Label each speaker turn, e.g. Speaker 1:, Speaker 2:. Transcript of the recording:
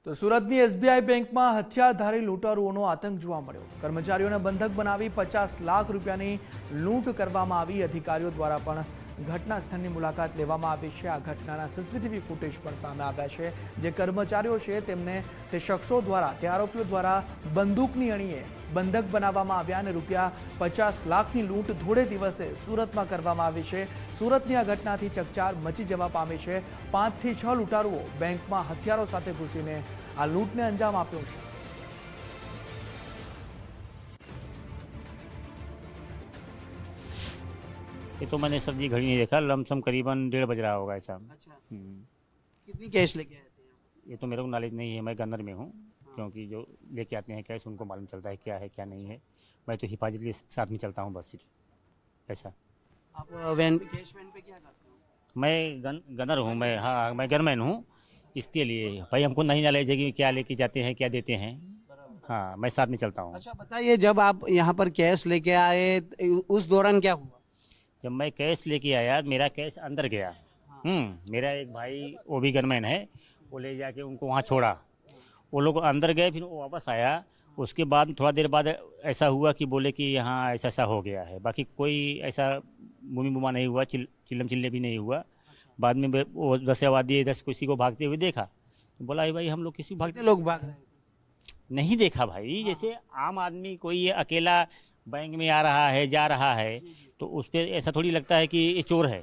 Speaker 1: તો સુરતની એસબીઆઈ બેંકમાં હથિયારધારી લૂંટારુઓનો આતંક જોવા મળ્યો। કર્મચારીઓને બંધક બનાવી 50 લાખ રૂપિયાની લૂંટ કરવામાં આવી। અધિકારીઓ દ્વારા પણ ઘટના સ્થળની મુલાકાત લેવામાં આવી છે। આ ઘટનાના સીસીટીવી ફૂટેજ પણ સામે આવ્યા છે। જે કર્મચારીઓ છે તેમને તે શખ્સો દ્વારા, તે આરોપીઓ દ્વારા બંદૂકની અણીએ બંધક બનાવવામાં આવ્યા અને રૂપિયા 50 લાખની લૂંટ ધોળે દિવસે સુરતમાં કરવામાં આવી છે। સુરતની આ ઘટનાથી ચકચાર મચી જવા પામી છે। 5 થી 6 લૂંટારુઓ બેંકમાં હથિયારો સાથે ઘૂસીને આ લૂંટને અંજામ આપ્યો છે।
Speaker 2: ये तो मैंने सर जी घड़ी नहीं देखा, लमसम करीबन 1:30 बज रहा होगा ऐसा।
Speaker 3: अच्छा। कितनी कैश लेके आए थे यहाँ
Speaker 2: ये तो मेरे को नॉलेज नहीं है, मैं गन्नर में हूँ। क्योंकि जो लेके आते हैं कैश उनको मालूम चलता है क्या है क्या नहीं है। मैं तो हिफाजत के साथ में चलता हूँ बस सिर्फ ऐसा।
Speaker 3: आप वैन कैश वैन पे क्या करते हो?
Speaker 2: मैं गनर हूँ, मैं हाँ मैं गनमैन हूँ। इसके लिए भाई हमको नहीं नॉलेज है कि क्या लेके जाते हैं क्या देते हैं। हाँ मैं साथ में चलता हूँ।
Speaker 3: अच्छा बताइए, जब आप यहाँ पर कैश लेके आए उस दौरान क्या हुआ?
Speaker 2: जब मैं कैश लेके आया मेरा कैश अंदर गया। मेरा एक भाई वो भी गनमैन है, वो ले जाके उनको वहाँ छोड़ा। वो लोग अंदर गए, फिर वो वापस आया। उसके बाद थोड़ा देर बाद ऐसा हुआ कि बोले कि यहाँ ऐसा ऐसा हो गया है। बाकी कोई ऐसा बूमी बुमा नहीं हुआ, चिल्लम चिल्ले भी नहीं हुआ। बाद में वो 10 आबादी 10 किसी को भागते हुए देखा तो बोला भाई हम लोग किसी को भागते
Speaker 3: लोग भाग रहे थे?
Speaker 2: नहीं देखा भाई। जैसे आम आदमी कोई अकेला बैंक में आ रहा है जा रहा है तो उस पर ऐसा थोड़ी लगता है कि ये चोर है।